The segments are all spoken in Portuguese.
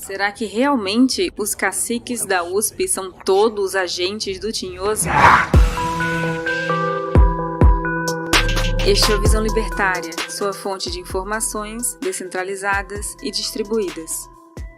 Será que realmente os caciques da USP são todos agentes do Tinhoso? Este é o Visão Libertária, sua fonte de informações descentralizadas e distribuídas.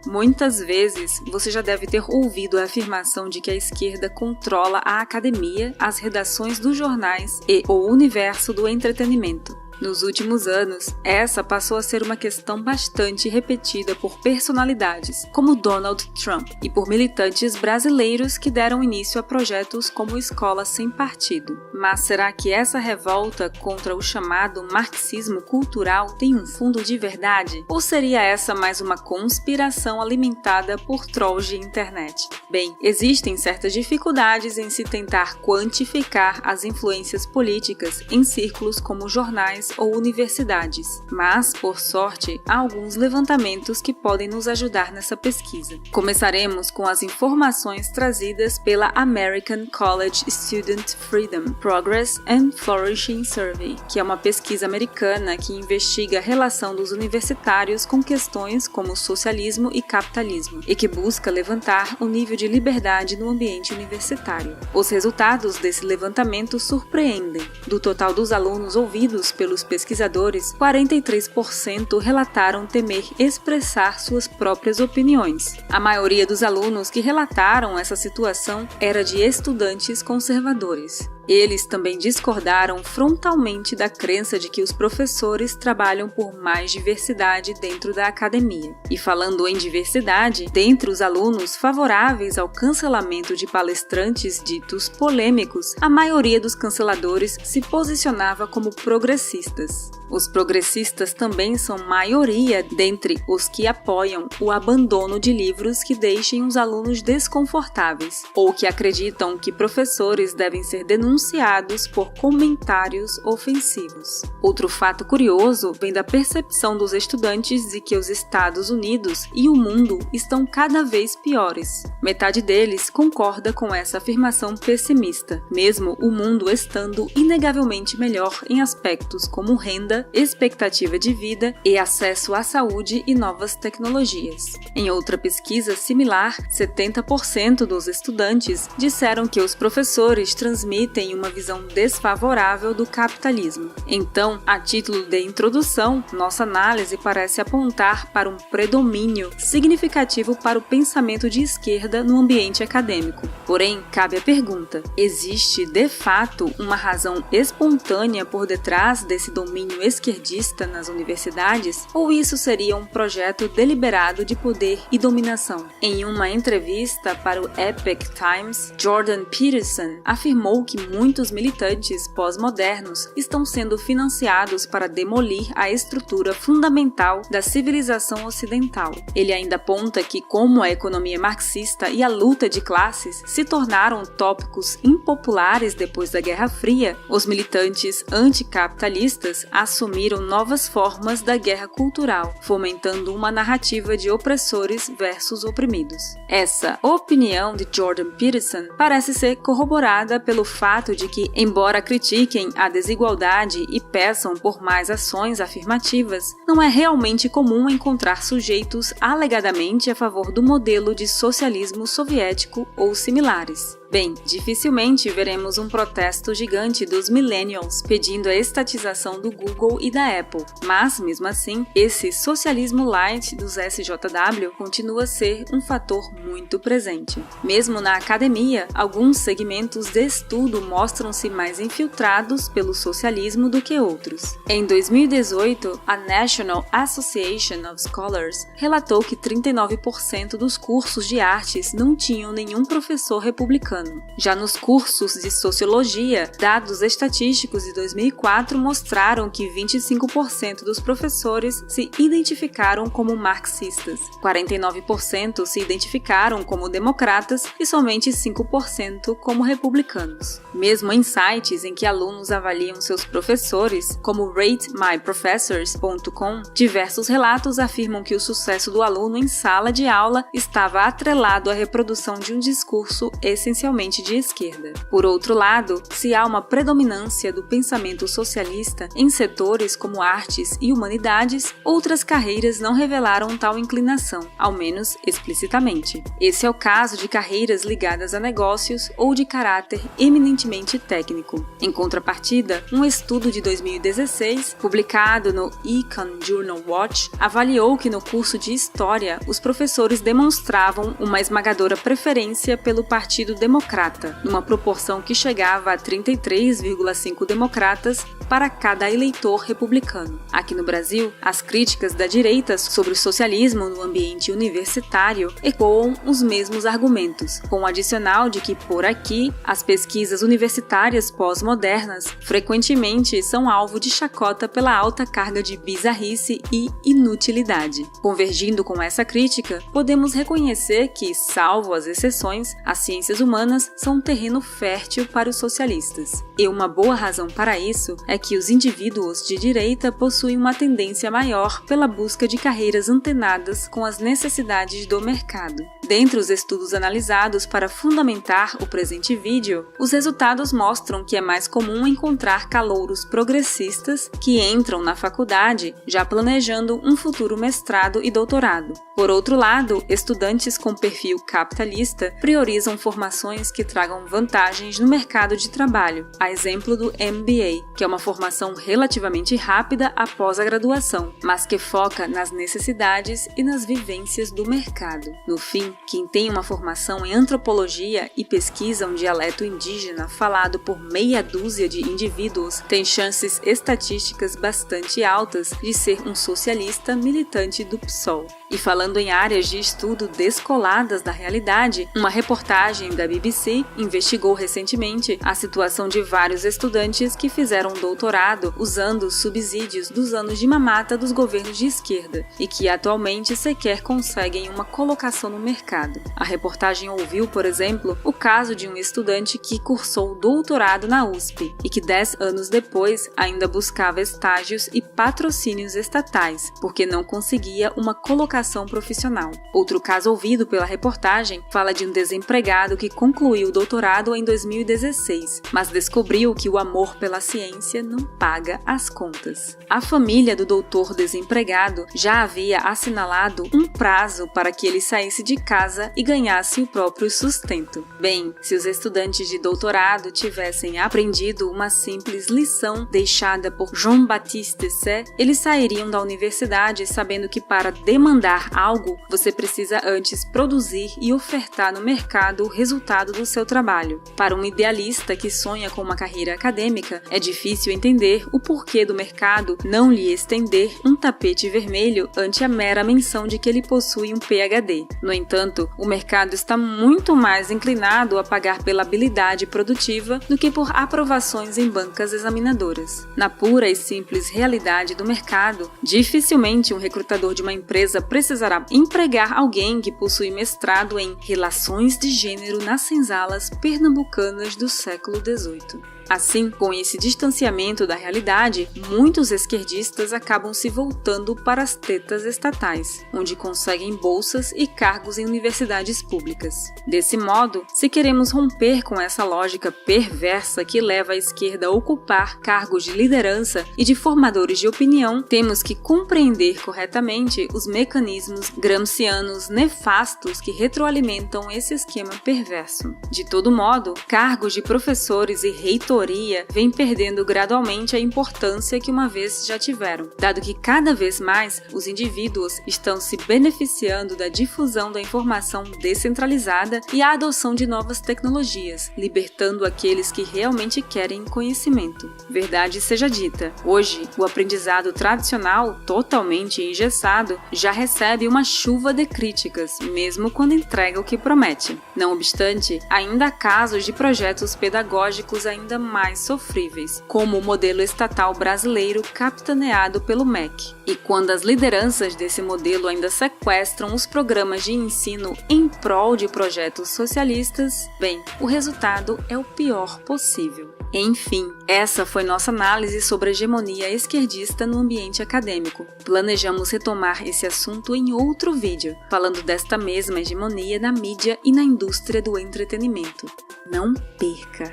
Muitas vezes você já deve ter ouvido a afirmação de que a esquerda controla a academia, as redações dos jornais e o universo do entretenimento. Nos últimos anos, essa passou a ser uma questão bastante repetida por personalidades como Donald Trump e por militantes brasileiros que deram início a projetos como Escola Sem Partido. Mas será que essa revolta contra o chamado marxismo cultural tem um fundo de verdade? Ou seria essa mais uma conspiração alimentada por trolls de internet? Bem, existem certas dificuldades em se tentar quantificar as influências políticas em círculos como jornais ou universidades, mas, por sorte, há alguns levantamentos que podem nos ajudar nessa pesquisa. Começaremos com as informações trazidas pela American College Student Freedom, Progress and Flourishing Survey, que é uma pesquisa americana que investiga a relação dos universitários com questões como socialismo e capitalismo, e que busca levantar o nível de liberdade no ambiente universitário. Os resultados desse levantamento surpreendem. Do total dos alunos ouvidos pelos pesquisadores, 43% relataram temer expressar suas próprias opiniões. A maioria dos alunos que relataram essa situação era de estudantes conservadores. Eles também discordaram frontalmente da crença de que os professores trabalham por mais diversidade dentro da academia. E falando em diversidade, dentre os alunos favoráveis ao cancelamento de palestrantes ditos polêmicos, a maioria dos canceladores se posicionava como progressistas. Os progressistas também são maioria dentre os que apoiam o abandono de livros que deixem os alunos desconfortáveis, ou que acreditam que professores devem ser denunciados por comentários ofensivos. Outro fato curioso vem da percepção dos estudantes de que os Estados Unidos e o mundo estão cada vez piores. Metade deles concorda com essa afirmação pessimista, mesmo o mundo estando inegavelmente melhor em aspectos como renda, expectativa de vida e acesso à saúde e novas tecnologias. Em outra pesquisa similar, 70% dos estudantes disseram que os professores transmitem uma visão desfavorável do capitalismo. Então, a título de introdução, nossa análise parece apontar para um predomínio significativo para o pensamento de esquerda no ambiente acadêmico. Porém, cabe a pergunta: existe de fato uma razão espontânea por detrás desse domínio esquerdista nas universidades, ou isso seria um projeto deliberado de poder e dominação? Em uma entrevista para o Epoch Times, Jordan Peterson afirmou que muitos militantes pós-modernos estão sendo financiados para demolir a estrutura fundamental da civilização ocidental. Ele ainda aponta que, como a economia marxista e a luta de classes se tornaram tópicos impopulares depois da Guerra Fria, os militantes anticapitalistas assumiram novas formas da guerra cultural, fomentando uma narrativa de opressores versus oprimidos. Essa opinião de Jordan Peterson parece ser corroborada pelo fato de que, embora critiquem a desigualdade e peçam por mais ações afirmativas, não é realmente comum encontrar sujeitos alegadamente a favor do modelo de socialismo soviético ou similares. Bem, dificilmente veremos um protesto gigante dos millennials pedindo a estatização do Google e da Apple, mas, mesmo assim, esse socialismo light dos SJW continua a ser um fator muito presente. Mesmo na academia, alguns segmentos de estudo mostram-se mais infiltrados pelo socialismo do que outros. Em 2018, a National Association of Scholars relatou que 39% dos cursos de artes não tinham nenhum professor republicano. Já nos cursos de sociologia, dados estatísticos de 2004 mostraram que 25% dos professores se identificaram como marxistas, 49% se identificaram como democratas e somente 5% como republicanos. Mesmo em sites em que alunos avaliam seus professores, como ratemyprofessors.com, diversos relatos afirmam que o sucesso do aluno em sala de aula estava atrelado à reprodução de um discurso essencialmente essencialmente de esquerda. Por outro lado, se há uma predominância do pensamento socialista em setores como artes e humanidades, outras carreiras não revelaram tal inclinação, ao menos explicitamente. Esse é o caso de carreiras ligadas a negócios ou de caráter eminentemente técnico. Em contrapartida, um estudo de 2016, publicado no Econ Journal Watch, avaliou que no curso de História, os professores demonstravam uma esmagadora preferência pelo Partido Democrata, numa proporção que chegava a 33,5 democratas para cada eleitor republicano. Aqui no Brasil, as críticas da direita sobre o socialismo no ambiente universitário ecoam os mesmos argumentos, com o adicional de que, por aqui, as pesquisas universitárias pós-modernas frequentemente são alvo de chacota pela alta carga de bizarrice e inutilidade. Convergindo com essa crítica, podemos reconhecer que, salvo as exceções, as ciências humanas são um terreno fértil para os socialistas. E uma boa razão para isso é que os indivíduos de direita possuem uma tendência maior pela busca de carreiras antenadas com as necessidades do mercado. Dentre os estudos analisados para fundamentar o presente vídeo, os resultados mostram que é mais comum encontrar calouros progressistas que entram na faculdade já planejando um futuro mestrado e doutorado. Por outro lado, estudantes com perfil capitalista priorizam formações que tragam vantagens no mercado de trabalho, a exemplo do MBA, que é uma formação relativamente rápida após a graduação, mas que foca nas necessidades e nas vivências do mercado. No fim, quem tem uma formação em antropologia e pesquisa um dialeto indígena falado por meia dúzia de indivíduos tem chances estatísticas bastante altas de ser um socialista militante do PSOL. E falando em áreas de estudo descoladas da realidade, uma reportagem da BBC investigou recentemente a situação de vários estudantes que fizeram doutorado usando os subsídios dos anos de mamata dos governos de esquerda e que atualmente sequer conseguem uma colocação no mercado. A reportagem ouviu, por exemplo, o caso de um estudante que cursou doutorado na USP e que 10 anos depois ainda buscava estágios e patrocínios estatais, porque não conseguia uma colocação profissional. Outro caso ouvido pela reportagem fala de um desempregado que concluiu o doutorado em 2016, mas descobriu que o amor pela ciência não paga as contas. A família do doutor desempregado já havia assinalado um prazo para que ele saísse de casa e ganhasse o próprio sustento. Bem, se os estudantes de doutorado tivessem aprendido uma simples lição deixada por Jean-Baptiste Say, eles sairiam da universidade sabendo que para demandar algo, você precisa antes produzir e ofertar no mercado o resultado do seu trabalho. Para um idealista que sonha com uma carreira acadêmica, é difícil entender o porquê do mercado não lhe estender um tapete vermelho ante a mera menção de que ele possui um PhD. No entanto, o mercado está muito mais inclinado a pagar pela habilidade produtiva do que por aprovações em bancas examinadoras. Na pura e simples realidade do mercado, dificilmente um recrutador de uma empresa precisará empregar alguém que possui mestrado em Relações de Gênero nas senzalas pernambucanas do século XVIII. Assim, com esse distanciamento da realidade, muitos esquerdistas acabam se voltando para as tetas estatais, onde conseguem bolsas e cargos em universidades públicas. Desse modo, se queremos romper com essa lógica perversa que leva a esquerda a ocupar cargos de liderança e de formadores de opinião, temos que compreender corretamente os mecanismos gramscianos nefastos que retroalimentam esse esquema perverso. De todo modo, cargos de professores e reitores vem perdendo gradualmente a importância que uma vez já tiveram, dado que cada vez mais os indivíduos estão se beneficiando da difusão da informação descentralizada e a adoção de novas tecnologias, libertando aqueles que realmente querem conhecimento. Verdade seja dita, hoje o aprendizado tradicional, totalmente engessado, já recebe uma chuva de críticas, mesmo quando entrega o que promete. Não obstante, ainda há casos de projetos pedagógicos ainda mais sofríveis, como o modelo estatal brasileiro capitaneado pelo MEC. E quando as lideranças desse modelo ainda sequestram os programas de ensino em prol de projetos socialistas, bem, o resultado é o pior possível. Enfim, essa foi nossa análise sobre a hegemonia esquerdista no ambiente acadêmico. Planejamos retomar esse assunto em outro vídeo, falando desta mesma hegemonia na mídia e na indústria do entretenimento. Não perca!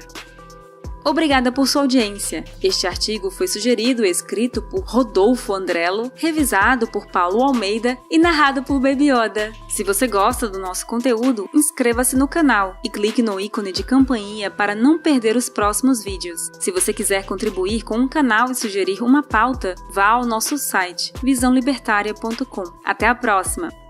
Obrigada por sua audiência. Este artigo foi sugerido e escrito por Rodolfo Andrello, revisado por Paulo Almeida e narrado por Baby Yoda. Se você gosta do nosso conteúdo, inscreva-se no canal e clique no ícone de campainha para não perder os próximos vídeos. Se você quiser contribuir com o canal e sugerir uma pauta, vá ao nosso site visãolibertaria.com. Até a próxima!